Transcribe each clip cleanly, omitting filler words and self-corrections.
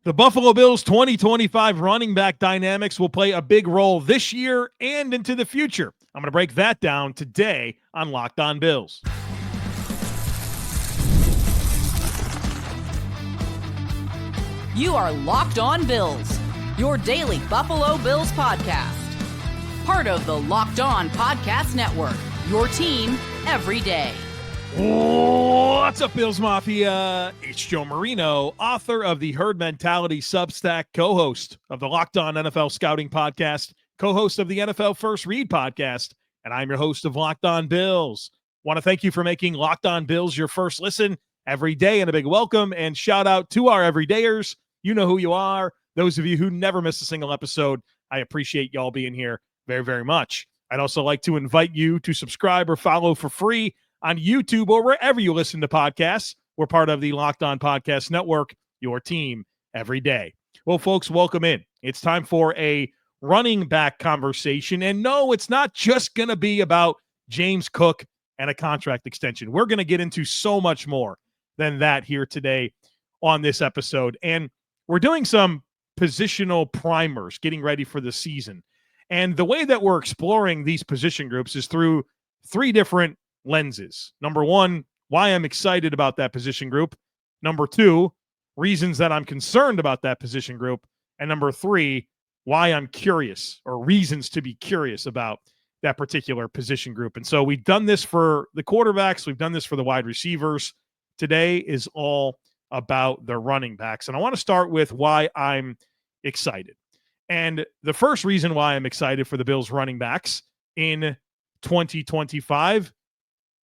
The Buffalo Bills 2025 running back dynamics will play a big role this year and into the future. I'm going to break that down today on Locked On Bills. You are Locked On Bills, your daily Buffalo Bills podcast. Part of the Locked On Podcast Network, your team every day. What's up, Bills Mafia? It's Joe Marino, author of the Herd Mentality Substack, co-host of the Locked On NFL Scouting Podcast, co-host of the NFL First Read Podcast, and I'm your host of Locked On Bills. Want to thank you for making Locked On Bills your first listen every day, and a big welcome and shout out to our everydayers. You know who you are. Those of you who never miss a single episode, I appreciate y'all being here very, very much. I'd also like to invite you to subscribe or follow for free on YouTube or wherever you listen to podcasts. We're part of the Locked On Podcast Network, your team every day. Well, folks, welcome in. It's time for a running back conversation. And no, it's not just going to be about James Cook and a contract extension. We're going to get into so much more than that here today on this episode. And we're doing some positional primers, getting ready for the season. And the way that we're exploring these position groups is through three different lenses. Number one, why I'm excited about that position group. Number two, reasons that I'm concerned about that position group. And number three, why I'm curious, or reasons to be curious about that particular position group. And so we've done this for the quarterbacks. We've done this for the wide receivers. Today is all about the running backs. And I want to start with why I'm excited. And the first reason why I'm excited for the Bills running backs in 2025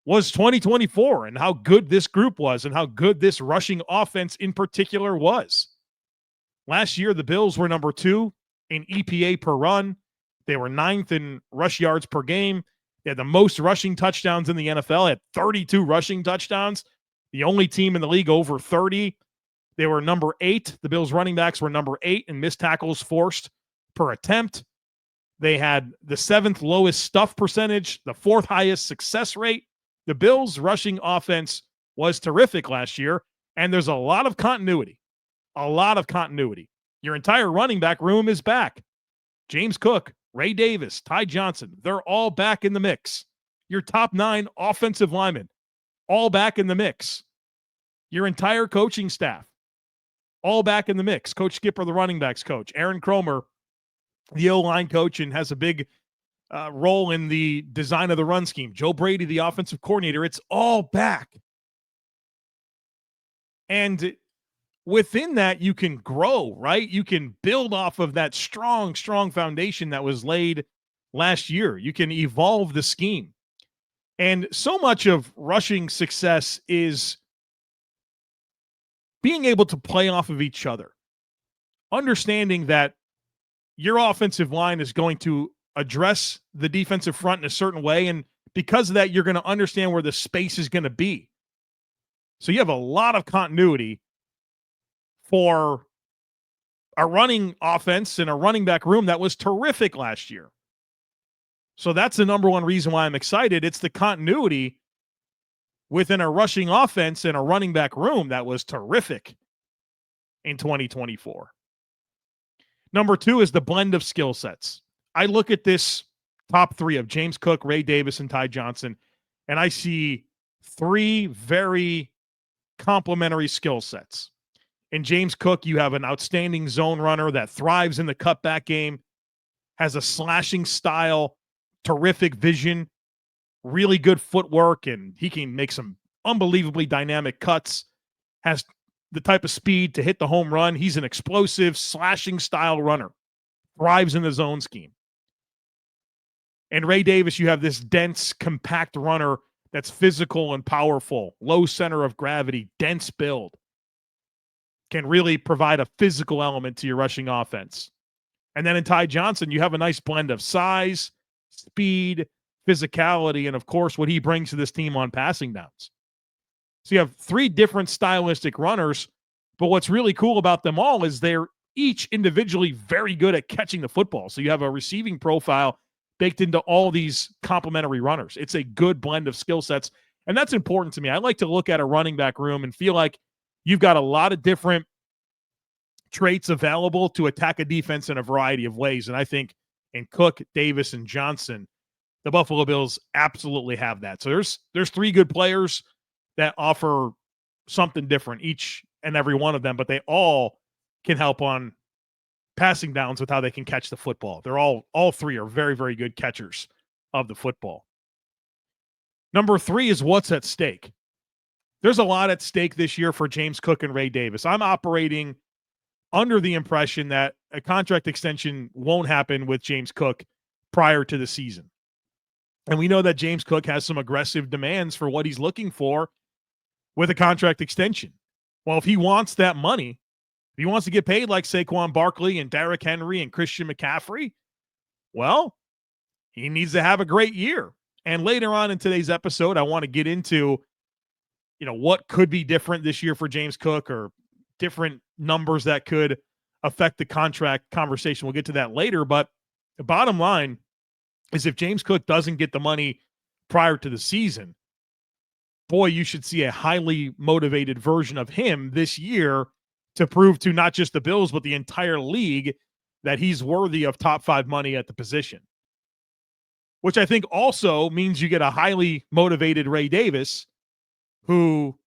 was 2024 and how good this group was and how good this rushing offense in particular was. Last year, the Bills were number 2 in EPA per run. They were 9th in rush yards per game. They had the most rushing touchdowns in the NFL, had 32 rushing touchdowns, the only team in the league over 30. They were number 8. The Bills running backs were number 8 in missed tackles forced per attempt. They had the 7th lowest stuff percentage, the 4th highest success rate. The Bills' rushing offense was terrific last year, and there's a lot of continuity. A lot of continuity. Your entire running back room is back. James Cook, Ray Davis, Ty Johnson, they're all back in the mix. Your top 9 offensive linemen, all back in the mix. Your entire coaching staff, all back in the mix. Coach Skipper, the running backs coach. Aaron Cromer, the O-line coach, and has a big role in the design of the run scheme. Joe Brady, the offensive coordinator. It's all back. And within that, you can grow, right? You can build off of that strong, strong foundation that was laid last year. You can evolve the scheme. And so much of rushing success is being able to play off of each other. Understanding that your offensive line is going to address the defensive front in a certain way, and because of that, you're going to understand where the space is going to be. So you have a lot of continuity for a running offense and a running back room that was terrific last year. So that's the number one reason why I'm excited. It's the continuity within a rushing offense and a running back room that was terrific in 2024. Number two is the blend of skill sets. I look at this top 3 of James Cook, Ray Davis, and Ty Johnson, and I see 3 very complementary skill sets. In James Cook, you have an outstanding zone runner that thrives in the cutback game, has a slashing style, terrific vision, really good footwork, and he can make some unbelievably dynamic cuts, has the type of speed to hit the home run. He's an explosive, slashing style runner, thrives in the zone scheme. And Ray Davis, you have this dense, compact runner that's physical and powerful, low center of gravity, dense build, can really provide a physical element to your rushing offense. And then in Ty Johnson, you have a nice blend of size, speed, physicality, and of course, what he brings to this team on passing downs. So you have 3 different stylistic runners, but what's really cool about them all is they're each individually very good at catching the football. So you have a receiving profile baked into all these complementary runners. It's a good blend of skill sets, and that's important to me. I like to look at a running back room and feel like you've got a lot of different traits available to attack a defense in a variety of ways. And I think in Cook, Davis, and Johnson, the Buffalo Bills absolutely have that. So there's three good players that offer something different, each and every one of them, but they all can help on passing downs with how they can catch the football. They're all three are very, very good catchers of the football. Number 3 is what's at stake. There's a lot at stake this year for James Cook and Ray Davis. I'm operating under the impression that a contract extension won't happen with James Cook prior to the season. And we know that James Cook has some aggressive demands for what he's looking for with a contract extension. Well, if he wants that money, if he wants to get paid like Saquon Barkley and Derrick Henry and Christian McCaffrey, well, he needs to have a great year. And later on in today's episode, I want to get into, what could be different this year for James Cook, or different numbers that could affect the contract conversation. We'll get to that later. But the bottom line is, if James Cook doesn't get the money prior to the season, boy, you should see a highly motivated version of him this year to prove to not just the Bills, but the entire league that he's worthy of top 5 money at the position. Which I think also means you get a highly motivated Ray Davis, who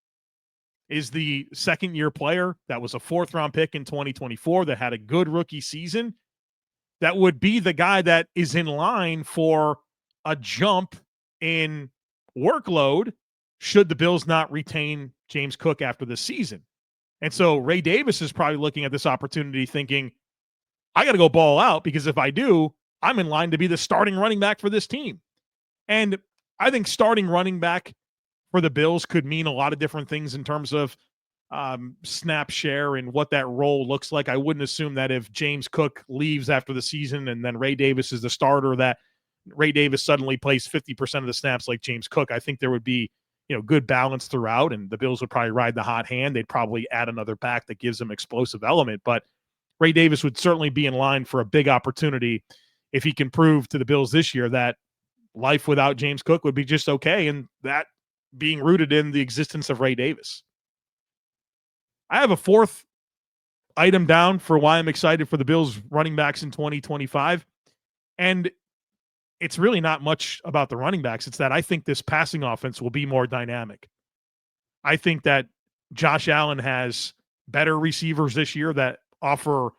is the second-year player that was a 4th-round pick in 2024 that had a good rookie season, that would be the guy that is in line for a jump in workload should the Bills not retain James Cook after the season. And so Ray Davis is probably looking at this opportunity thinking, I got to go ball out, because if I do, I'm in line to be the starting running back for this team. And I think starting running back for the Bills could mean a lot of different things in terms of snap share and what that role looks like. I wouldn't assume that if James Cook leaves after the season and then Ray Davis is the starter, that Ray Davis suddenly plays 50% of the snaps like James Cook. I think there would be, good balance throughout, and the Bills would probably ride the hot hand. They'd probably add another back that gives them explosive element, but Ray Davis would certainly be in line for a big opportunity if he can prove to the Bills this year that life without James Cook would be just okay, and that being rooted in the existence of Ray Davis. I have a 4th item down for why I'm excited for the Bills running backs in 2025. And it's really not much about the running backs. It's that I think this passing offense will be more dynamic. I think that Josh Allen has better receivers this year that offer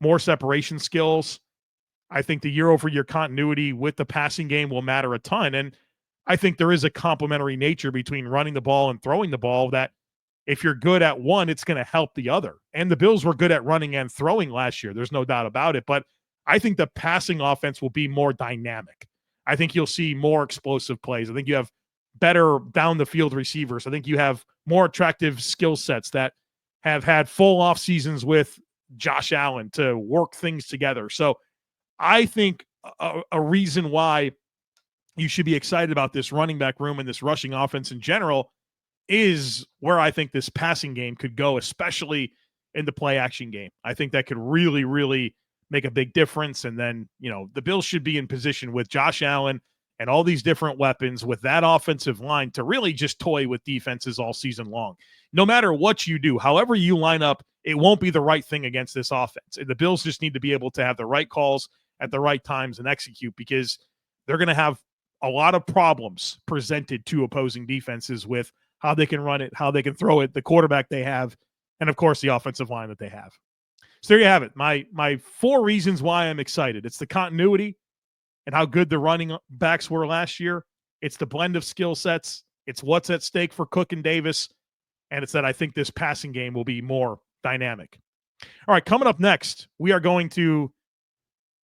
more separation skills. I think the year-over-year continuity with the passing game will matter a ton. And I think there is a complementary nature between running the ball and throwing the ball that if you're good at one, it's going to help the other. And the Bills were good at running and throwing last year. There's no doubt about it. But I think the passing offense will be more dynamic. I think you'll see more explosive plays. I think you have better down-the-field receivers. I think you have more attractive skill sets that have had full off seasons with Josh Allen to work things together. So I think a reason why you should be excited about this running back room and this rushing offense in general is where I think this passing game could go, especially in the play action game. I think that could really, really make a big difference. And then, the Bills should be in position with Josh Allen and all these different weapons with that offensive line to really just toy with defenses all season long. No matter what you do, however you line up, it won't be the right thing against this offense. And the Bills just need to be able to have the right calls at the right times and execute, because they're going to have a lot of problems presented to opposing defenses with how they can run it, how they can throw it, the quarterback they have, and of course the offensive line that they have. So there you have it. My 4 reasons why I'm excited. It's the continuity and how good the running backs were last year. It's the blend of skill sets. It's what's at stake for Cook and Davis. And it's that I think this passing game will be more dynamic. All right, coming up next, we are going to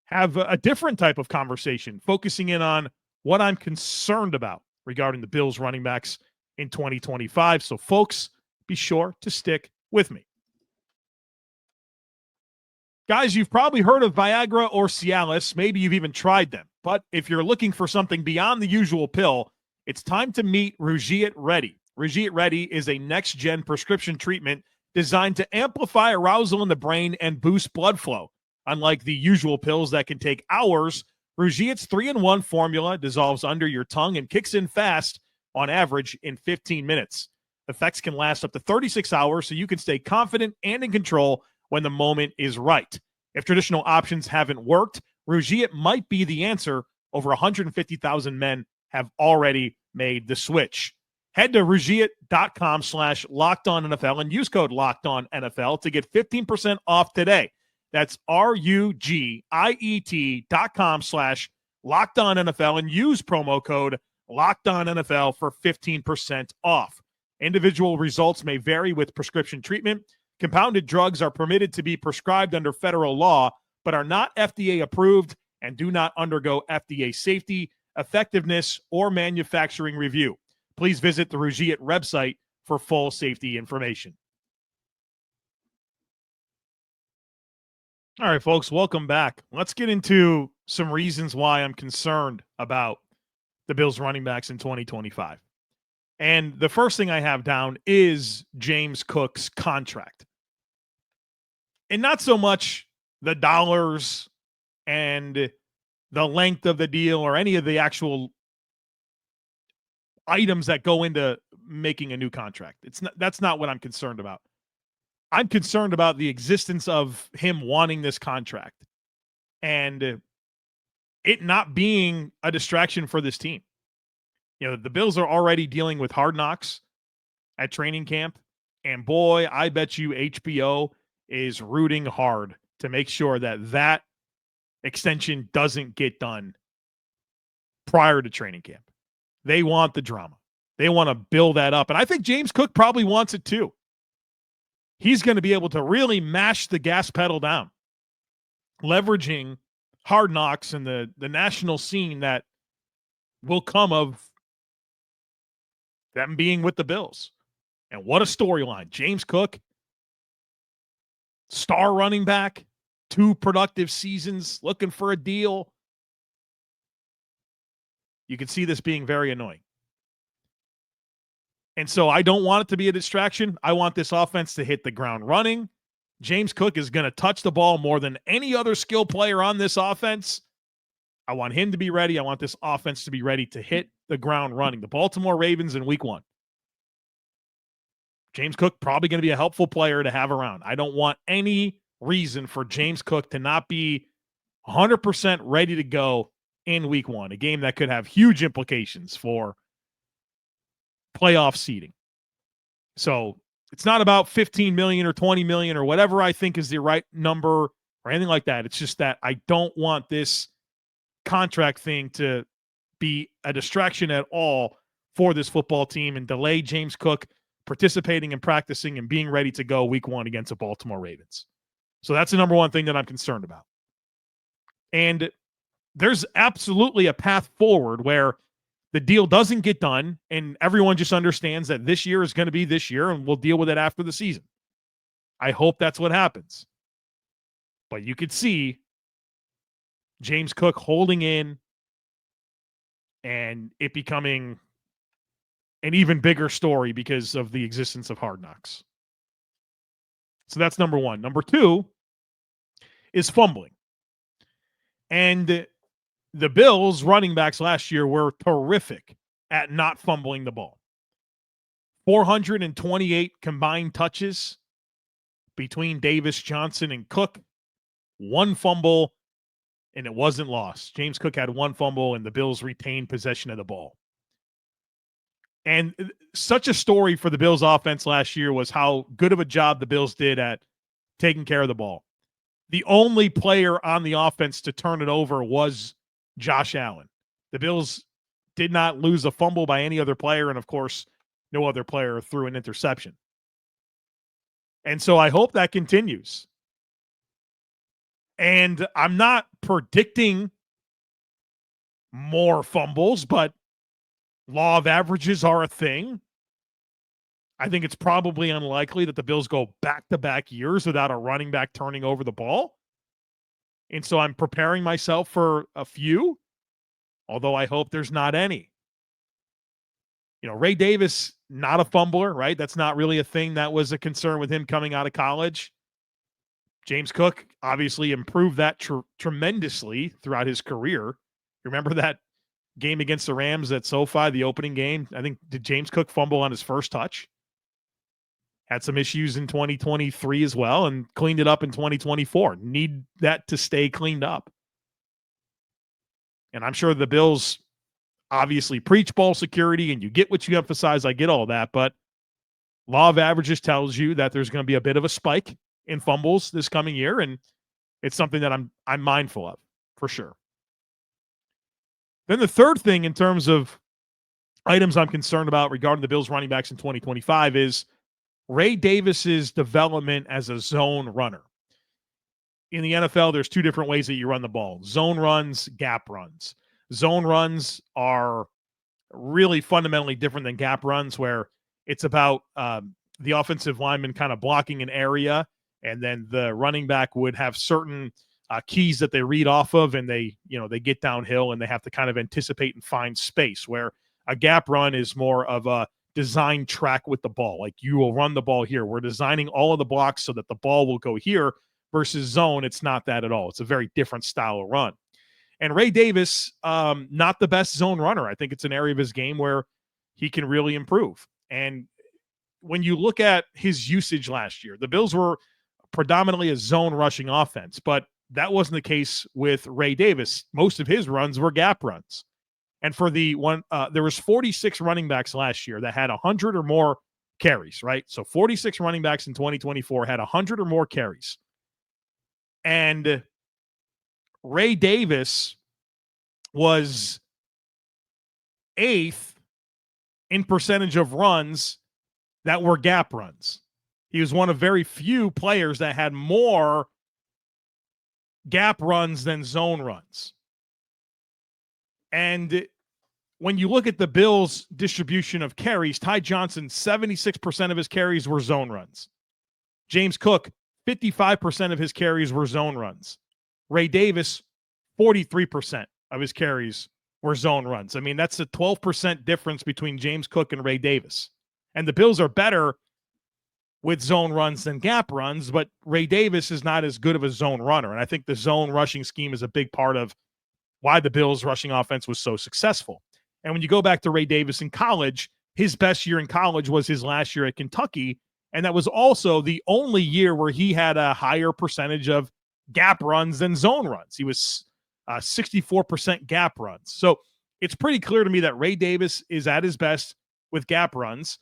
have a different type of conversation, focusing in on what I'm concerned about regarding the Bills running backs in 2025. So, folks, be sure to stick with me. Guys, you've probably heard of Viagra or Cialis. Maybe you've even tried them. But if you're looking for something beyond the usual pill, it's time to meet Rugiet Ready. Rugiet Ready is a next-gen prescription treatment designed to amplify arousal in the brain and boost blood flow. Unlike the usual pills that can take hours, Rugiet's 3-in-1 formula dissolves under your tongue and kicks in fast, on average, in 15 minutes. Effects can last up to 36 hours, so you can stay confident and in control when the moment is right. If traditional options haven't worked, Rougiet might be the answer. Over 150,000 men have already made the switch. Head to Rougiet.com/LockedOnNFL and use code LockedOnNFL to get 15% off today. That's RUGIET.com/LockedOnNFL and use promo code LockedOnNFL for 15% off. Individual results may vary with prescription treatment. Compounded drugs are permitted to be prescribed under federal law, but are not FDA approved and do not undergo FDA safety, effectiveness, or manufacturing review. Please visit the Rougiet website for full safety information. All right, folks, welcome back. Let's get into some reasons why I'm concerned about the Bills running backs in 2025. And the first thing I have down is James Cook's contract. And not so much the dollars and the length of the deal or any of the actual items that go into making a new contract. That's not what I'm concerned about. I'm concerned about the existence of him wanting this contract and it not being a distraction for this team. You know, the Bills are already dealing with hard knocks at training camp. And boy, I bet you HBO is rooting hard to make sure that that extension doesn't get done prior to training camp. They want the drama. They want to build that up. And I think James Cook probably wants it too. He's going to be able to really mash the gas pedal down, leveraging hard knocks and the national scene that will come of them being with the Bills. And what a storyline. James Cook, star running back, 2 productive seasons, looking for a deal. You can see this being very annoying. And so I don't want it to be a distraction. I want this offense to hit the ground running. James Cook is going to touch the ball more than any other skill player on this offense. I want him to be ready. I want this offense to be ready to hit the ground running. The Baltimore Ravens in week 1. James Cook probably going to be a helpful player to have around. I don't want any reason for James Cook to not be 100% ready to go in week 1, a game that could have huge implications for playoff seeding. So it's not about 15 million or 20 million or whatever I think is the right number or anything like that. It's just that I don't want this contract thing to be a distraction at all for this football team and delay James Cook participating and practicing and being ready to go week 1 against the Baltimore Ravens. So that's the number one thing that I'm concerned about. And there's absolutely a path forward where the deal doesn't get done and everyone just understands that this year is going to be this year and we'll deal with it after the season. I hope that's what happens. But you could see James Cook holding in and it becoming an even bigger story because of the existence of hard knocks. So that's number 1. Number 2 is fumbling. And the Bills running backs last year were terrific at not fumbling the ball. 428 combined touches between Davis, Johnson, and Cook. 1 fumble, and it wasn't lost. James Cook had 1 fumble, and the Bills retained possession of the ball. And such a story for the Bills offense last year was how good of a job the Bills did at taking care of the ball. The only player on the offense to turn it over was Josh Allen. The Bills did not lose a fumble by any other player, and of course, no other player threw an interception. And so I hope that continues. And I'm not predicting more fumbles, but law of averages are a thing. I think it's probably unlikely that the Bills go back-to-back years without a running back turning over the ball. And so I'm preparing myself for a few, although I hope there's not any. You know, Ray Davis, not a fumbler, right? That's not really a thing that was a concern with him coming out of college. James Cook obviously improved that tremendously throughout his career. Remember that game against the Rams at SoFi, the opening game? I think, did James Cook fumble on his first touch? Had some issues in 2023 as well and cleaned it up in 2024. Need that to stay cleaned up. And I'm sure the Bills obviously preach ball security and you get what you emphasize. I get all that, but law of averages tells you that there's going to be a bit of a spike in fumbles this coming year, and it's something that I'm mindful of for sure. Then the third thing in terms of items I'm concerned about regarding the Bills running backs in 2025 is Ray Davis's development as a zone runner. In the NFL, there's two different ways that you run the ball: zone runs, gap runs. Zone runs are really fundamentally different than gap runs, where it's about the offensive lineman kind of blocking an area, and then the running back would have certain keys that they read off of, and they get downhill and they have to kind of anticipate and find space, where a gap run is more of a design track with the ball. Like, you will run the ball here. We're designing all of the blocks so that the ball will go here, versus zone. It's not that at all. It's a very different style of run. And Ray Davis, not the best zone runner. I think it's an area of his game where he can really improve. And when you look at his usage last year, the Bills were predominantly a zone rushing offense, but that wasn't the case with Ray Davis. Most of his runs were gap runs. And for the one, there was 46 running backs last year that had 100 or more carries, right? So 46 running backs in 2024 had 100 or more carries. And Ray Davis was 8th in percentage of runs that were gap runs. He was one of very few players that had more gap runs than zone runs. And when you look at the Bills' distribution of carries, Ty Johnson, 76% of his carries were zone runs. James Cook, 55% of his carries were zone runs. Ray Davis, 43% of his carries were zone runs. I mean, that's a 12% difference between James Cook and Ray Davis. And the Bills are better with zone runs than gap runs, but Ray Davis is not as good of a zone runner. And I think the zone rushing scheme is a big part of why the Bills' rushing offense was so successful. And when you go back to Ray Davis in college, his best year in college was his last year at Kentucky. And that was also the only year where he had a higher percentage of gap runs than zone runs. He was 64% gap runs. So it's pretty clear to me that Ray Davis is at his best with gap runs,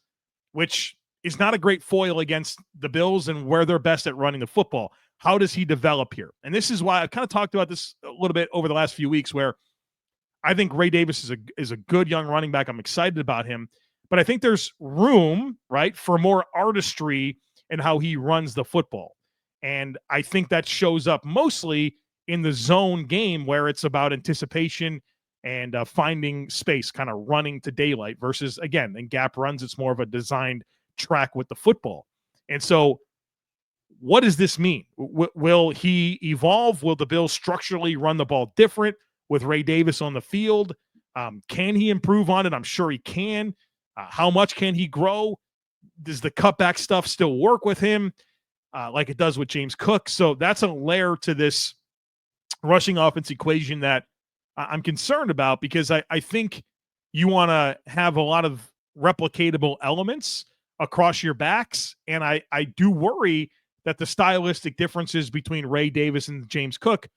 which is not a great foil against the Bills and where they're best at running the football. How does he develop here? And this is why I've kind of talked about this a little bit over the last few weeks, where I think Ray Davis is a good young running back. I'm excited about him. But I think there's room, right, for more artistry in how he runs the football. And I think that shows up mostly in the zone game, where it's about anticipation and finding space, kind of running to daylight, versus, again, in gap runs, it's more of a designed track with the football. And so what does this mean? Will he evolve? Will the Bills structurally run the ball different with Ray Davis on the field? Can he improve on it? I'm sure he can. How much can he grow? Does the cutback stuff still work with him like it does with James Cook? So that's a layer to this rushing offense equation that I'm concerned about, because I think you want to have a lot of replicatable elements across your backs. And I do worry that the stylistic differences between Ray Davis and James Cook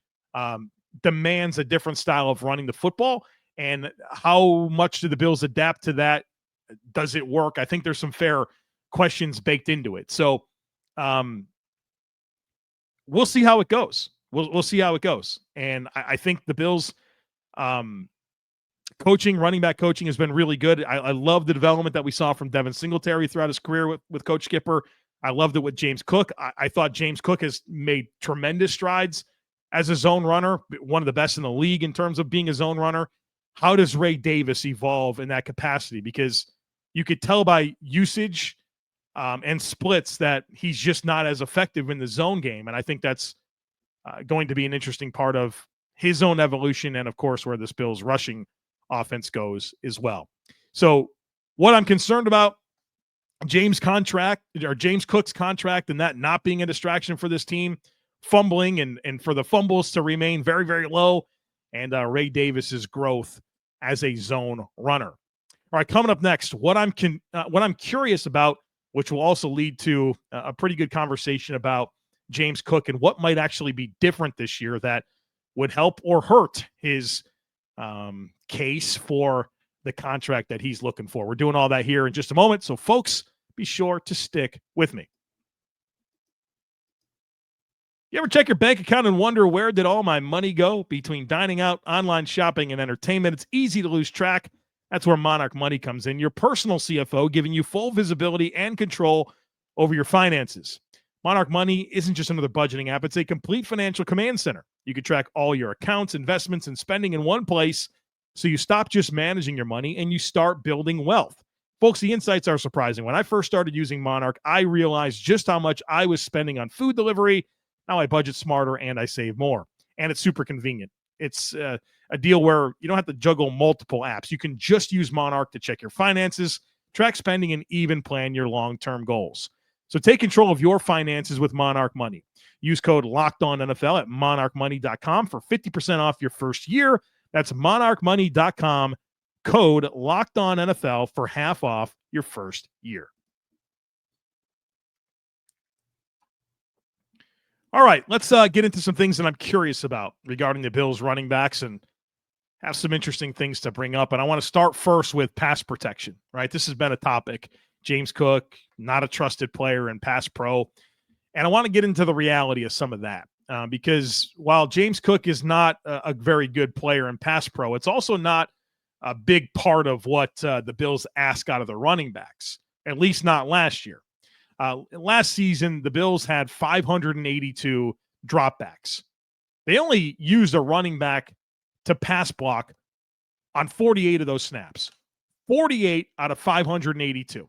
demands a different style of running the football. And how much do the Bills adapt to that? Does it work? I think there's some fair questions baked into it. So we'll see how it goes. We'll see how it goes. And I think the Bills running back coaching has been really good. I love the development that we saw from Devin Singletary throughout his career with Coach Skipper. I loved it with James Cook. I thought James Cook has made tremendous strides as a zone runner, one of the best in the league in terms of being a zone runner. How does Ray Davis evolve in that capacity? Because you could tell by usage and splits that he's just not as effective in the zone game. And I think that's going to be an interesting part of his own evolution, and of course where this Bills rushing offense goes as well. So what I'm concerned about, James Cook's contract and that not being a distraction for this team, fumbling and for the fumbles to remain very, very low, and Ray Davis's growth as a zone runner. All right, coming up next, what I'm curious about which will also lead to a pretty good conversation about James Cook and what might actually be different this year that would help or hurt his case for the contract that he's looking for. We're doing all that here in just a moment. So, folks, be sure to stick with me. You ever check your bank account and wonder, where did all my money go? Between dining out, online shopping, and entertainment, it's easy to lose track. That's where Monarch Money comes in, your personal CFO, giving you full visibility and control over your finances. Monarch Money isn't just another budgeting app. It's a complete financial command center. You can track all your accounts, investments, and spending in one place, so you stop just managing your money and you start building wealth. Folks, the insights are surprising. When I first started using Monarch, I realized just how much I was spending on food delivery. Now I budget smarter and I save more. And it's super convenient. It's a deal where you don't have to juggle multiple apps. You can just use Monarch to check your finances, track spending, and even plan your long-term goals. So take control of your finances with Monarch Money. Use code LOCKEDONNFL at monarchmoney.com for 50% off your first year. That's monarchmoney.com, code LOCKEDONNFL for half off your first year. All right, let's get into some things that I'm curious about regarding the Bills running backs and have some interesting things to bring up. And I want to start first with pass protection, right? This has been a topic. James Cook, not a trusted player in pass pro. And I want to get into the reality of some of that because while James Cook is not a very good player in pass pro, it's also not a big part of what the Bills ask out of the running backs, at least not last year. Last season, the Bills had 582 dropbacks. They only used a running back to pass block on 48 of those snaps. 48 out of 582.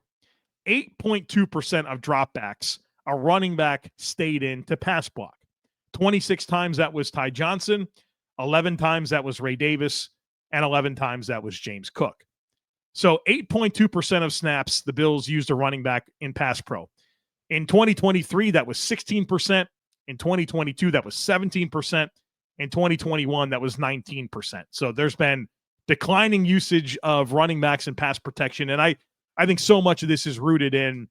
8.2% of dropbacks, a running back stayed in to pass block. 26 times that was Ty Johnson, 11 times that was Ray Davis, and 11 times that was James Cook. So 8.2% of snaps, the Bills used a running back in pass pro. In 2023, that was 16%. In 2022, that was 17%. In 2021, that was 19%. So there's been declining usage of running backs in pass protection. And I think so much of this is rooted in,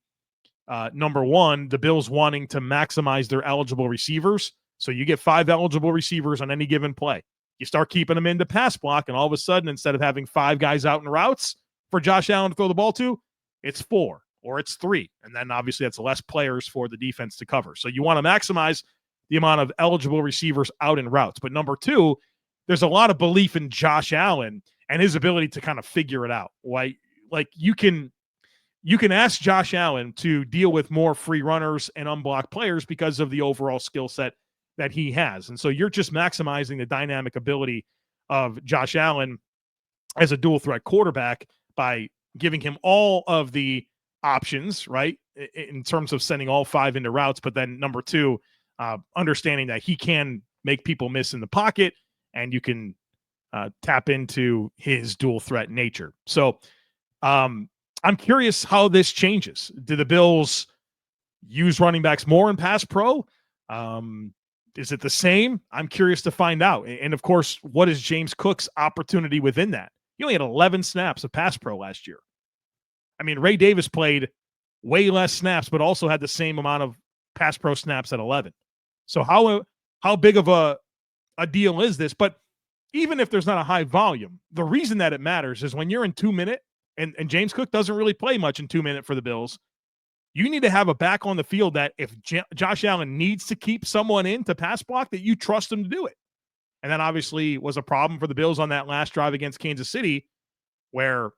number one, the Bills wanting to maximize their eligible receivers. So you get 5 eligible receivers on any given play. You start keeping them into pass block, and all of a sudden, instead of having 5 guys out in routes for Josh Allen to throw the ball to, it's 4 or it's 3. And then obviously that's less players for the defense to cover. So you want to maximize the amount of eligible receivers out in routes. But number two, there's a lot of belief in Josh Allen and his ability to kind of figure it out. Like you can ask Josh Allen to deal with more free runners and unblocked players because of the overall skill set that he has. And so you're just maximizing the dynamic ability of Josh Allen as a dual threat quarterback by giving him all of the options, right, in terms of sending all 5 into routes. But then number two, understanding that he can make people miss in the pocket, and you can tap into his dual threat nature. So I'm curious how this changes. Do the Bills use running backs more in pass pro? Is it the same? I'm curious to find out. And of course, what is James Cook's opportunity within that? He only had 11 snaps of pass pro last year. I mean, Ray Davis played way less snaps, but also had the same amount of pass pro snaps at 11. So how big of a deal is this? But even if there's not a high volume, the reason that it matters is when you're in 2 minute, and James Cook doesn't really play much in 2 minute for the Bills, you need to have a back on the field that if Josh Allen needs to keep someone in to pass block, that you trust him to do it. And that obviously was a problem for the Bills on that last drive against Kansas City, where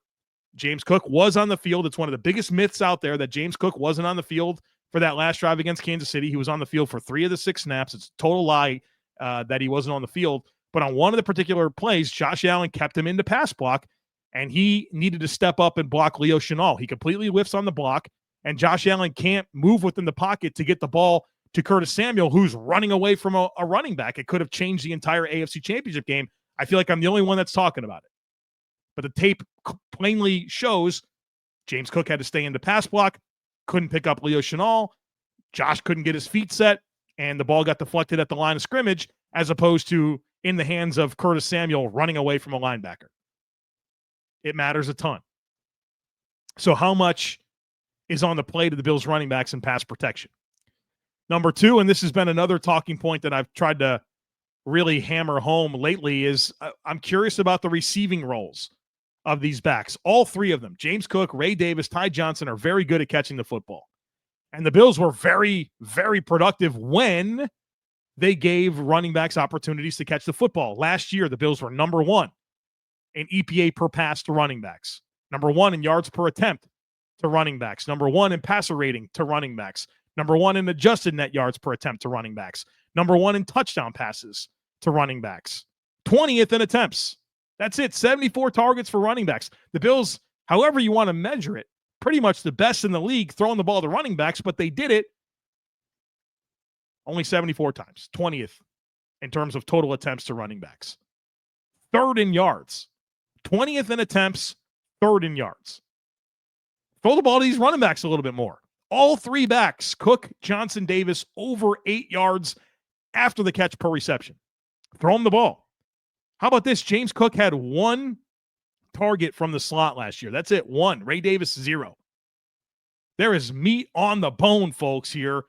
James Cook was on the field. It's one of the biggest myths out there that James Cook wasn't on the field for that last drive against Kansas City. He was on the field for 3 of the 6 snaps. It's a total lie that he wasn't on the field. But on one of the particular plays, Josh Allen kept him into pass block, and he needed to step up and block Leo Chenal. He completely whiffs on the block, and Josh Allen can't move within the pocket to get the ball to Curtis Samuel, who's running away from a running back. It could have changed the entire AFC Championship game. I feel like I'm the only one that's talking about it. But the tape plainly shows James Cook had to stay in the pass block, couldn't pick up Leo Chenal. Josh couldn't get his feet set, and the ball got deflected at the line of scrimmage, as opposed to in the hands of Curtis Samuel running away from a linebacker. It matters a ton. So how much is on the plate of the Bills running backs in pass protection. Number two, and this has been another talking point that I've tried to really hammer home lately, is I'm curious about the receiving roles of these backs. All three of them, James Cook, Ray Davis, Ty Johnson, are very good at catching the football. And the Bills were very, very productive when they gave running backs opportunities to catch the football. Last year, the Bills were number one in EPA per pass to running backs, number one in yards per attempt to running backs, number one in passer rating to running backs, number one in adjusted net yards per attempt to running backs, number one in touchdown passes to running backs, 20th in attempts. That's it, 74 targets for running backs. The Bills, however you want to measure it, pretty much the best in the league throwing the ball to running backs, but they did it only 74 times, 20th in terms of total attempts to running backs. Third in yards, 20th in attempts, third in yards. Throw the ball to these running backs a little bit more. All three backs, Cook, Johnson, Davis, over 8 yards after the catch per reception. Throw them the ball. How about this? James Cook had one target from the slot last year. That's it, one. Ray Davis, 0. There is meat on the bone, folks, here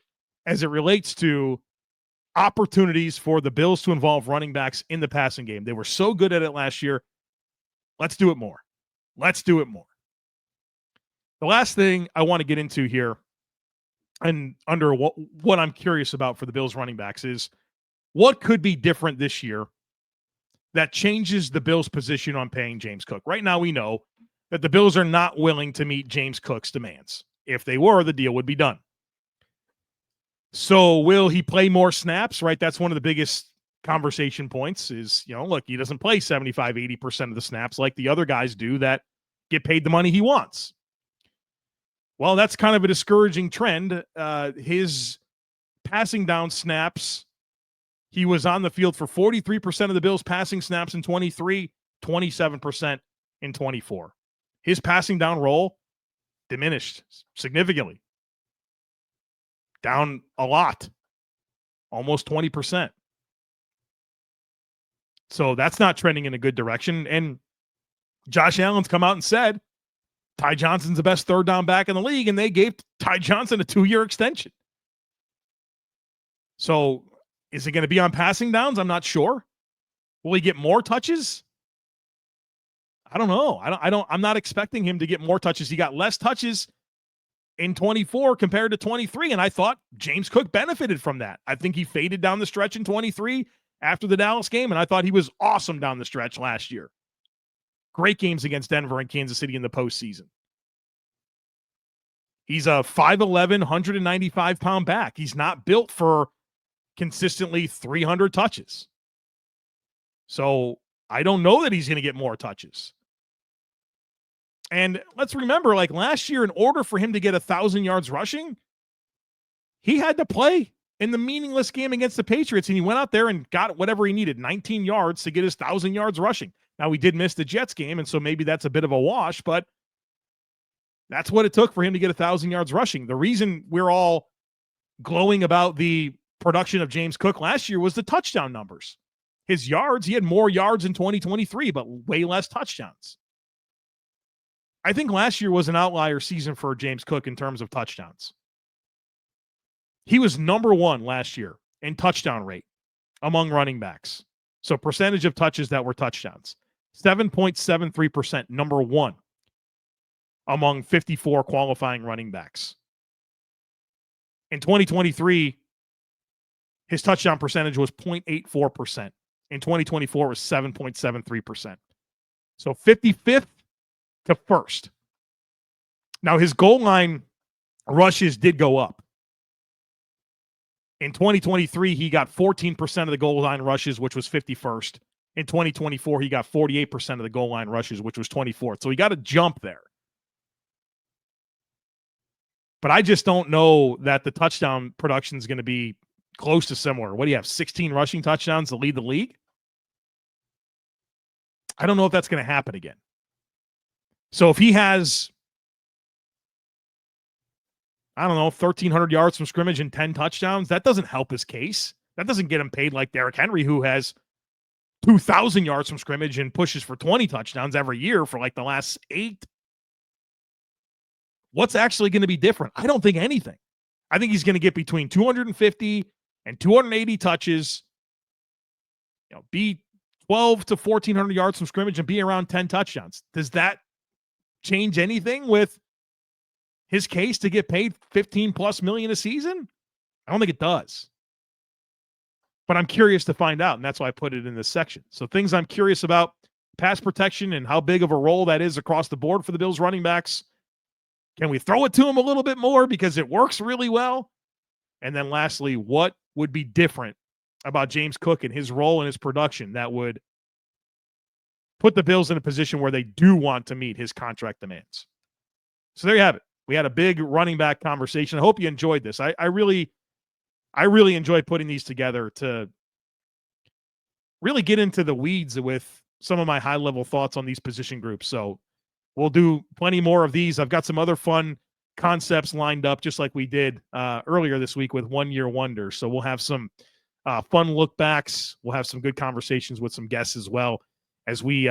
as it relates to opportunities for the Bills to involve running backs in the passing game. They were so good at it last year. Let's do it more. Let's do it more. The last thing I want to get into here, and under what I'm curious about for the Bills running backs, is what could be different this year that changes the Bills' position on paying James Cook. Right now, we know that the Bills are not willing to meet James Cook's demands. If they were, the deal would be done. So will he play more snaps, right? That's one of the biggest conversation points is, look, he doesn't play 75, 80% of the snaps like the other guys do that get paid the money he wants. Well, that's kind of a discouraging trend. His passing down snaps, he was on the field for 43% of the Bills' passing snaps in 23, 27% in 24. His passing down role diminished significantly. Down a lot. Almost 20%. So that's not trending in a good direction. And Josh Allen's come out and said Ty Johnson's the best third down back in the league, and they gave Ty Johnson a 2-year extension. So is it going to be on passing downs? I'm not sure. Will he get more touches? I don't know. I'm not expecting him to get more touches. He got less touches in 24 compared to 23, and I thought James Cook benefited from that. I think he faded down the stretch in 23 after the Dallas game, and I thought he was awesome down the stretch last year. Great games against Denver and Kansas City in the postseason. He's a 5'11", 195-pound back. He's not built for consistently 300 touches. So I don't know that he's going to get more touches. And let's remember, like last year, in order for him to get 1,000 yards rushing, he had to play in the meaningless game against the Patriots, and he went out there and got whatever he needed, 19 yards to get his 1,000 yards rushing. Now, we did miss the Jets game, and so maybe that's a bit of a wash, but that's what it took for him to get 1,000 yards rushing. The reason we're all glowing about the production of James Cook last year was the touchdown numbers. His yards, he had more yards in 2023, but way less touchdowns. I think last year was an outlier season for James Cook in terms of touchdowns. He was number one last year in touchdown rate among running backs. So percentage of touches that were touchdowns. 7.73%, number one among 54 qualifying running backs. In 2023, his touchdown percentage was 0.84%. In 2024, it was 7.73%. So 55th to first. Now, his goal line rushes did go up. In 2023, he got 14% of the goal line rushes, which was 51st. In 2024, he got 48% of the goal line rushes, which was 24th. So he got a jump there. But I just don't know that the touchdown production is going to be close to similar. What do you have, 16 rushing touchdowns to lead the league? I don't know if that's going to happen again. So if he has, I don't know, 1,300 yards from scrimmage and 10 touchdowns, that doesn't help his case. That doesn't get him paid like Derrick Henry, who has 2,000 yards from scrimmage and pushes for 20 touchdowns every year for like the last 8. what's actually going to be different? I don't think anything. I think he's going to get between 250 and 280 touches, be 12 to 1,400 yards from scrimmage and be around 10 touchdowns. Does that change anything with his case to get paid $15+ million a season? I don't think it does. But I'm curious to find out, and that's why I put it in this section. So things I'm curious about: pass protection and how big of a role that is across the board for the Bills running backs. Can we throw it to him a little bit more because it works really well? And then lastly, what would be different about James Cook and his role and his production that would put the Bills in a position where they do want to meet his contract demands? So there you have it. We had a big running back conversation. I hope you enjoyed this. I really enjoy putting these together to really get into the weeds with some of my high-level thoughts on these position groups. So we'll do plenty more of these. I've got some other fun concepts lined up, just like we did earlier this week with One Year Wonder. So we'll have some fun look backs. We'll have some good conversations with some guests as well as we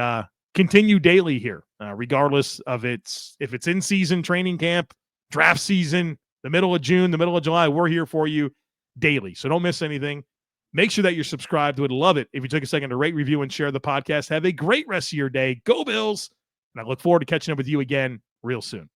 continue daily here, regardless of if it's in season, training camp, draft season, the middle of June, the middle of July. We're here for you daily. So don't miss anything. Make sure that you're subscribed. Would love it if you took a second to rate, review, and share the podcast. Have a great rest of your day. Go Bills. And I look forward to catching up with you again real soon.